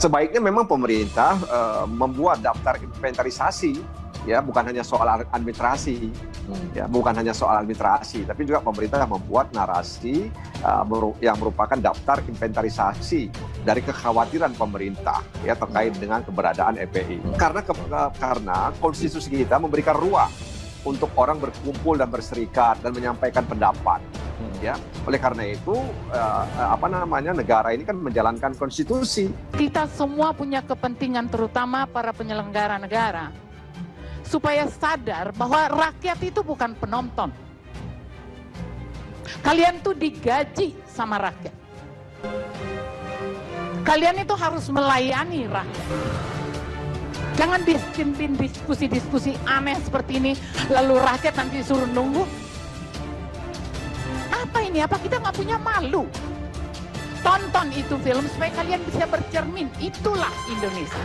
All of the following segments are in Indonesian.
Sebaiknya memang pemerintah membuat daftar inventarisasi, ya, bukan hanya soal administrasi, ya, bukan hanya soal administrasi, tapi juga pemerintah membuat narasi yang merupakan daftar inventarisasi dari kekhawatiran pemerintah, ya, terkait dengan keberadaan FPI. Karena konstitusi kita memberikan ruang untuk orang berkumpul dan berserikat dan menyampaikan pendapat. Ya, oleh karena itu negara ini kan menjalankan konstitusi. Kita semua punya kepentingan, terutama para penyelenggara negara, supaya sadar bahwa rakyat itu bukan penonton. Kalian tuh digaji sama rakyat. Kalian itu harus melayani rakyat. Jangan dipimpin diskusi-diskusi aneh seperti ini, lalu rakyat nanti suruh nunggu. Apa ini? Apa kita nggak punya malu? Tonton itu film supaya kalian bisa bercermin. Itulah Indonesia.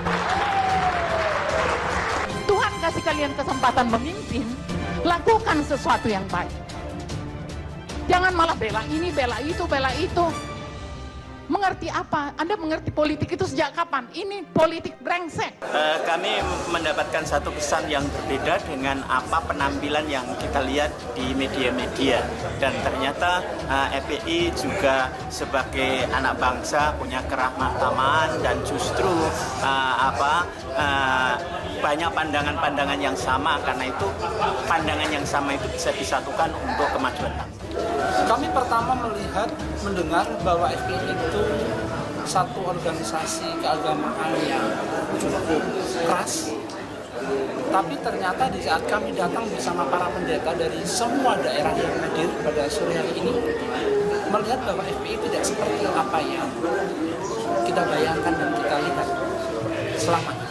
Tuhan kasih kalian kesempatan memimpin, lakukan sesuatu yang baik. Jangan malah bela ini, bela itu, bela itu. Mengerti apa? Anda mengerti politik itu sejak kapan? Ini politik brengsek. Kami mendapatkan satu kesan yang berbeda dengan apa penampilan yang kita lihat di media-media. Dan ternyata FPI juga sebagai anak bangsa punya kerahmataman dan justru banyak pandangan-pandangan yang sama. Karena itu pandangan yang sama itu bisa disatukan untuk kemajuan bangsa. Kami pertama mendengar bahwa FPI itu satu organisasi keagamaan yang cukup keras. Tapi ternyata di saat kami datang bersama para pendeta dari semua daerah yang hadir pada sore hari ini, melihat bahwa FPI tidak seperti apa yang kita bayangkan dan kita lihat selama ini.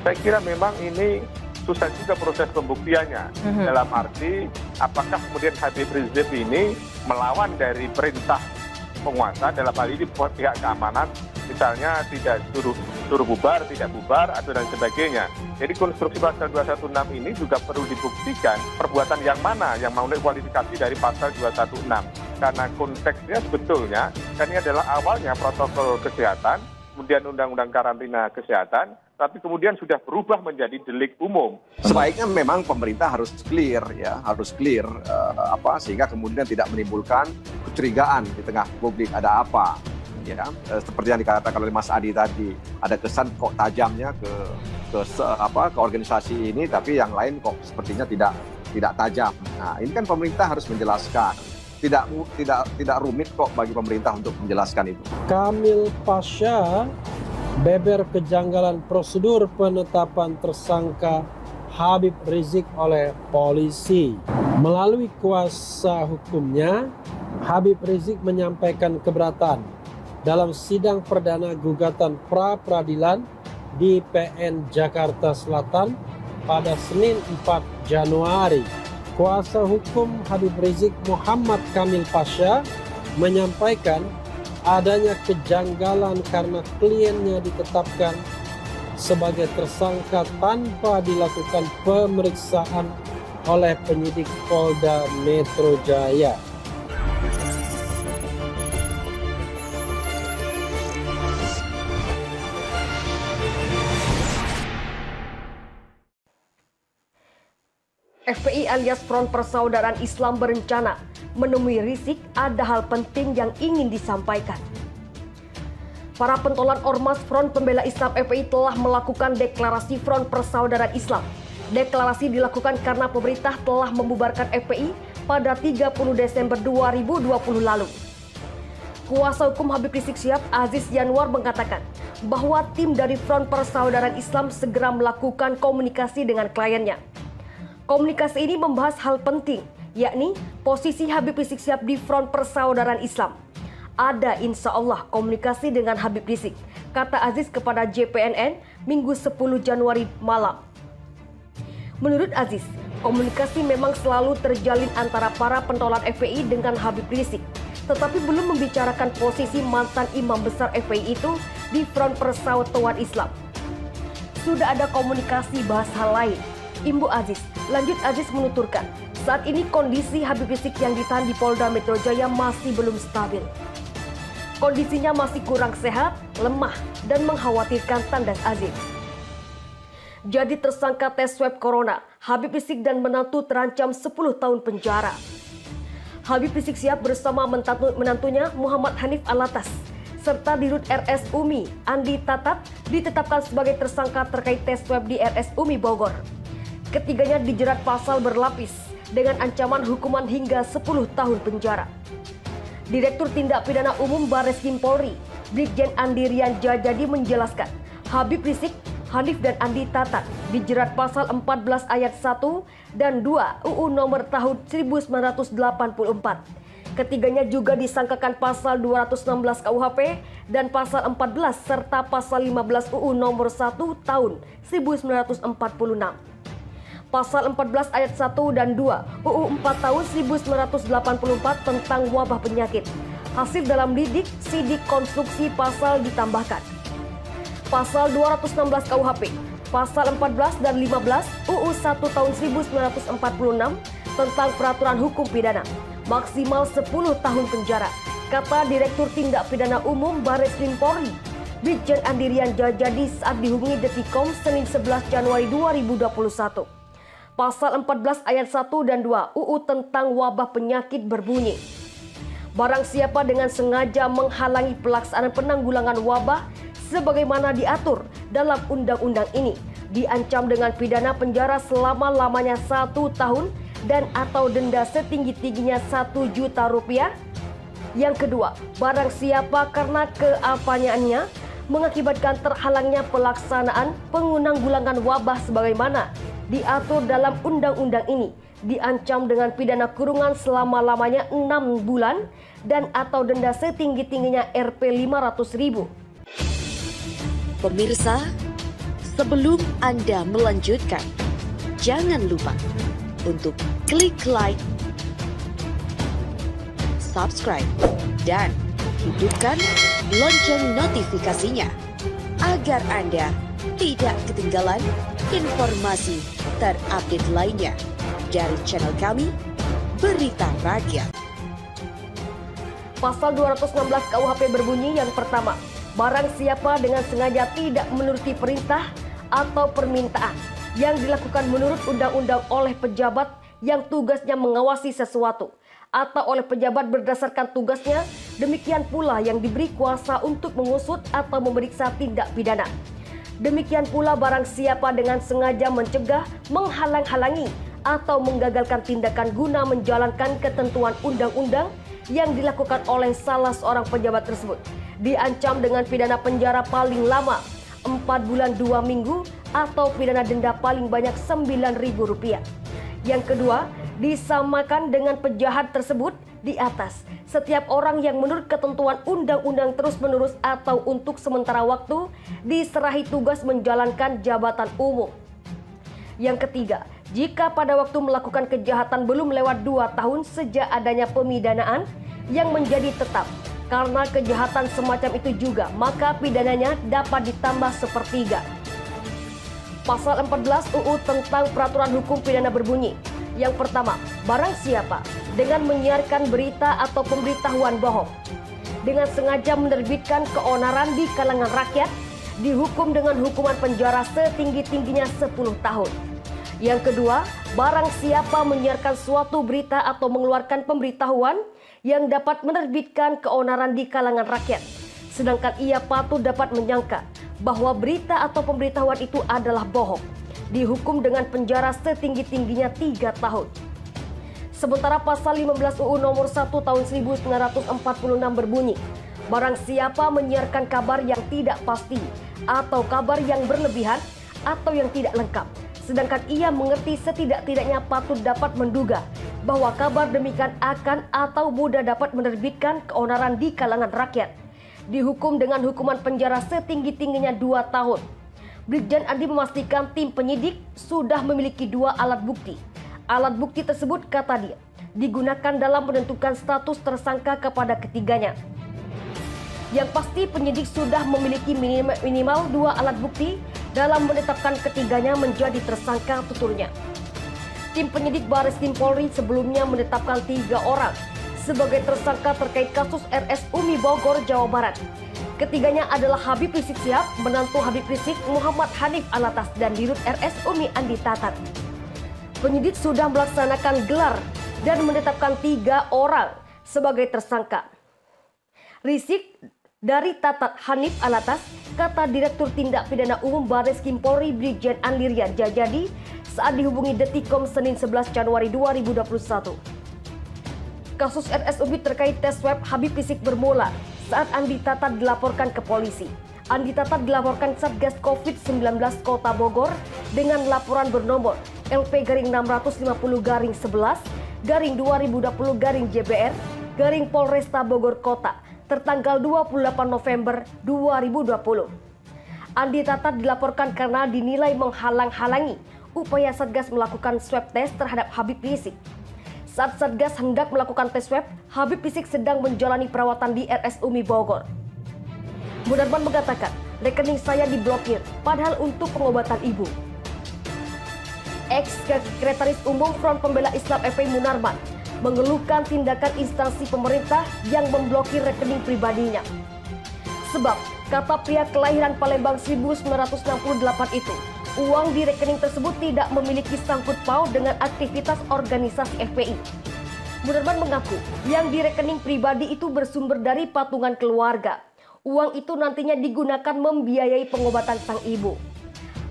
Saya kira memang ini susah juga proses pembuktiannya. Dalam arti, apakah kemudian Habib Rizik ini melawan dari perintah penguasa, dalam hal ini pihak keamanan, misalnya tidak suruh bubar, tidak bubar, atau dan sebagainya. Jadi konstruksi pasal 216 ini juga perlu dibuktikan perbuatan yang mana yang memenuhi kualifikasi dari pasal 216. Karena konteksnya sebetulnya, kan ini adalah awalnya protokol kesehatan, kemudian undang-undang karantina kesehatan, tapi kemudian sudah berubah menjadi delik umum. Sebaiknya memang pemerintah harus clear, sehingga kemudian tidak menimbulkan kecurigaan di tengah publik ada apa, ya, seperti yang dikatakan oleh Mas Adi tadi, ada kesan kok tajamnya ke organisasi ini, tapi yang lain kok sepertinya tidak tajam. Nah, ini kan pemerintah harus menjelaskan. Tidak rumit kok bagi pemerintah untuk menjelaskan itu. Kamil Pasha beber kejanggalan prosedur penetapan tersangka Habib Rizik oleh polisi. Melalui kuasa hukumnya, Habib Rizik menyampaikan keberatan dalam sidang perdana gugatan pra-peradilan di PN Jakarta Selatan pada Senin 4 Januari. Kuasa hukum Habib Rizik Muhammad Kamil Pasha menyampaikan adanya kejanggalan karena kliennya ditetapkan sebagai tersangka tanpa dilakukan pemeriksaan oleh penyidik Polda Metro Jaya. FPI alias Front Persaudaraan Islam berencana menemui Rizik, ada hal penting yang ingin disampaikan. Para pentolan Ormas Front Pembela Islam FPI telah melakukan deklarasi Front Persaudaraan Islam. Deklarasi dilakukan karena pemerintah telah membubarkan FPI pada 30 Desember 2020 lalu. Kuasa hukum Habib Rizik Syihab, Aziz Yanwar, mengatakan bahwa tim dari Front Persaudaraan Islam segera melakukan komunikasi dengan kliennya. Komunikasi ini membahas hal penting, yakni posisi Habib Rizik Syihab di Front Persaudaraan Islam. Ada insya Allah komunikasi dengan Habib Rizik, kata Aziz kepada JPNN Minggu 10 Januari malam. Menurut Aziz, komunikasi memang selalu terjalin antara para pentolan FPI dengan Habib Rizik, tetapi belum membicarakan posisi mantan imam besar FPI itu di Front Persaudaraan Islam. Sudah ada komunikasi bahas hal lain, Imbu Aziz. Lanjut Aziz menuturkan, saat ini kondisi Habib Rizik yang ditahan di Polda Metro Jaya masih belum stabil. Kondisinya masih kurang sehat, lemah, dan mengkhawatirkan, tandas Azim. Jadi tersangka tes swab corona, Habib Rizik dan menantu terancam 10 tahun penjara. Habib Rizik Syihab bersama menantunya Muhammad Hanif Alatas serta Dirut RS Umi Andi Tatat ditetapkan sebagai tersangka terkait tes swab di RS Umi Bogor. Ketiganya dijerat pasal berlapis dengan ancaman hukuman hingga 10 tahun penjara. Direktur Tindak Pidana Umum Barreskrim Polri, Brigjen Andi Rian Jajadi menjelaskan, Habib Rizik, Hanif dan Andi Tatat dijerat pasal 14 ayat 1 dan 2 UU nomor tahun 1984. Ketiganya juga disangkakan pasal 216 KUHP dan pasal 14 serta pasal 15 UU nomor 1 tahun 1946. Pasal 14 ayat 1 dan 2 UU 4 tahun 1984 tentang wabah penyakit. Hasil dalam sidik konstruksi pasal ditambahkan. Pasal 216 KUHP, pasal 14 dan 15 UU 1 tahun 1946 tentang peraturan hukum pidana, maksimal 10 tahun penjara, kata Direktur Tindak Pidana Umum Barreskrim Polri, Brigjen Andi Rian Jajadi saat dihubungi Detikcom Senin 11 Januari 2021. Pasal 14 ayat 1 dan 2 UU tentang wabah penyakit berbunyi, barang siapa dengan sengaja menghalangi pelaksanaan penanggulangan wabah sebagaimana diatur dalam undang-undang ini diancam dengan pidana penjara selama-lamanya 1 tahun dan atau denda setinggi-tingginya 1 juta rupiah. Yang kedua, barang siapa karena keapaannya mengakibatkan terhalangnya pelaksanaan penanggulangan wabah sebagaimana diatur dalam undang-undang ini diancam dengan pidana kurungan selama-lamanya 6 bulan dan atau denda setinggi-tingginya Rp500.000. Pemirsa, sebelum Anda melanjutkan, jangan lupa untuk klik like, subscribe, dan hidupkan lonceng notifikasinya agar Anda tidak ketinggalan informasi terupdate lainnya dari channel kami, Berita Rakyat. Pasal 216 KUHP berbunyi yang pertama, barang siapa dengan sengaja tidak menuruti perintah atau permintaan yang dilakukan menurut undang-undang oleh pejabat yang tugasnya mengawasi sesuatu atau oleh pejabat berdasarkan tugasnya, demikian pula yang diberi kuasa untuk mengusut atau memeriksa tindak pidana. Demikian pula barang siapa dengan sengaja mencegah, menghalang-halangi atau menggagalkan tindakan guna menjalankan ketentuan undang-undang yang dilakukan oleh salah seorang pejabat tersebut, diancam dengan pidana penjara paling lama 4 bulan 2 minggu atau pidana denda paling banyak Rp9.000. Yang kedua, disamakan dengan penjahat tersebut di atas. Setiap orang yang menurut ketentuan undang-undang terus-menerus atau untuk sementara waktu diserahi tugas menjalankan jabatan umum. Yang ketiga, jika pada waktu melakukan kejahatan belum lewat 2 tahun sejak adanya pemidanaan yang menjadi tetap karena kejahatan semacam itu juga, maka pidananya dapat ditambah sepertiga. Pasal 14 UU tentang peraturan hukum pidana berbunyi, yang pertama, barang siapa dengan menyiarkan berita atau pemberitahuan bohong dengan sengaja menerbitkan keonaran di kalangan rakyat dihukum dengan hukuman penjara setinggi-tingginya 10 tahun. Yang kedua, barang siapa menyiarkan suatu berita atau mengeluarkan pemberitahuan yang dapat menerbitkan keonaran di kalangan rakyat, sedangkan ia patut dapat menyangka bahwa berita atau pemberitahuan itu adalah bohong, dihukum dengan penjara setinggi-tingginya 3 tahun. Sementara pasal 15 UU nomor 1 tahun 1946 berbunyi, barang siapa menyiarkan kabar yang tidak pasti atau kabar yang berlebihan atau yang tidak lengkap, sedangkan ia mengerti setidak-tidaknya patut dapat menduga bahwa kabar demikian akan atau mudah dapat menerbitkan keonaran di kalangan rakyat, dihukum dengan hukuman penjara setinggi-tingginya 2 tahun. Brigjen Andi memastikan tim penyidik sudah memiliki 2 alat bukti. Alat bukti tersebut, kata dia, digunakan dalam menentukan status tersangka kepada ketiganya. Yang pasti penyidik sudah memiliki minimal 2 alat bukti dalam menetapkan ketiganya menjadi tersangka, tuturnya. Tim penyidik Barreskrim Polri sebelumnya menetapkan 3 orang sebagai tersangka terkait kasus RS Umi Bogor, Jawa Barat. Ketiganya adalah Habib Rizik Syihab, menantu Habib Rizik, Muhammad Hanif Alatas, dan Dirut RS Umi Andi Tatat. Penyidik sudah melaksanakan gelar dan menetapkan 3 orang sebagai tersangka. Rizik dari Tatat Hanif Alatas, kata Direktur Tindak Pidana Umum Barreskrim Polri Brigjen Andirian Jajadi saat dihubungi Detikcom Senin 11 Januari 2021. Kasus RS Umi terkait tes swab Habib Rizik bermula saat Andi Tatat dilaporkan ke polisi. Andi Tatat dilaporkan Satgas COVID-19 Kota Bogor dengan laporan bernomor LP-650-11-2020-JBR Polresta Bogor Kota tertanggal 28 November 2020. Andi Tatat dilaporkan karena dinilai menghalang-halangi upaya Satgas melakukan swab test terhadap Habib Rizik. Saat Satgas hendak melakukan tes swab, Habib Rizik sedang menjalani perawatan di RS Umi Bogor. Munarman mengatakan, rekening saya diblokir, padahal untuk pengobatan ibu. Ex-Sekretaris Umum Front Pembela Islam FPI Munarman mengeluhkan tindakan instansi pemerintah yang memblokir rekening pribadinya. Sebab, kata pria kelahiran Palembang 1968 itu, uang di rekening tersebut tidak memiliki sangkut paut dengan aktivitas organisasi FPI. Munarman mengaku yang di rekening pribadi itu bersumber dari patungan keluarga. Uang itu nantinya digunakan membiayai pengobatan sang ibu.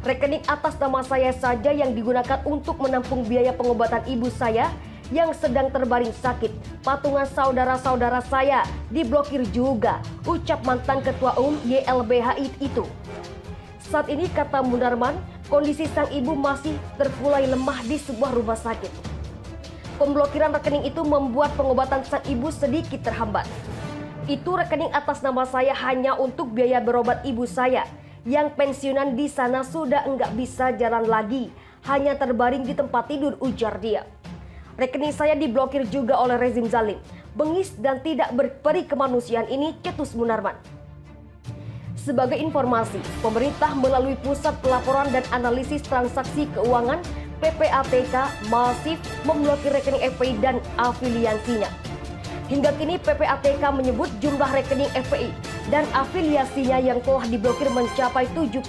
Rekening atas nama saya saja yang digunakan untuk menampung biaya pengobatan ibu saya yang sedang terbaring sakit. Patungan saudara-saudara saya diblokir juga, ucap mantan Ketua Umum YLBHI itu. Saat ini, kata Munarman, kondisi sang ibu masih terkulai lemah di sebuah rumah sakit. Pemblokiran rekening itu membuat pengobatan sang ibu sedikit terhambat. Itu rekening atas nama saya hanya untuk biaya berobat ibu saya yang pensiunan di sana sudah enggak bisa jalan lagi, hanya terbaring di tempat tidur, ujar dia. Rekening saya diblokir juga oleh rezim zalim, bengis dan tidak berperi kemanusiaan ini, cetus Munarman. Sebagai informasi, pemerintah melalui Pusat Pelaporan dan Analisis Transaksi Keuangan PPATK masif memblokir rekening FPI dan afiliasinya. Hingga kini PPATK menyebut jumlah rekening FPI dan afiliasinya yang telah diblokir mencapai 79.